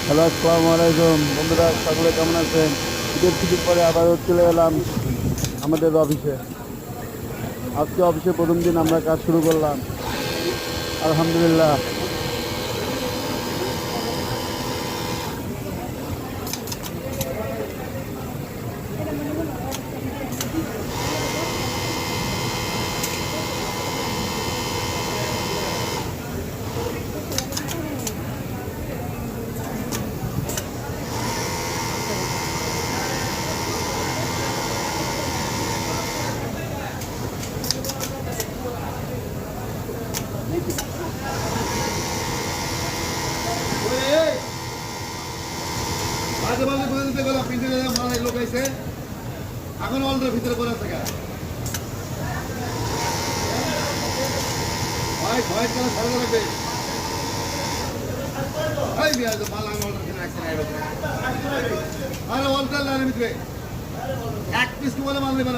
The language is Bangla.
হ্যালো, আসসালামু আলাইকুম বন্ধুরা, সকলে কেমন আছেন? ঈদের ছুটির পরে আবারও চলে এলাম আমাদের অফিসে। আজকে অফিসে প্রথম দিন আমরা কাজ শুরু করলাম, আলহামদুলিল্লাহ। মাঝে মাঝে বলে দিতে গেলাম পিন্টু মাথায় লোক আইছে এখন অলটার ভিতরে করে থাকা হোয়াইট হোয়াইট কালার সাদা লাগবে এই বিয়ার তো মাল আমি অলটার কিনে রাখছি না আরে অলটার লাইনের ভিতরে এক পিস বলে মাল নেবেন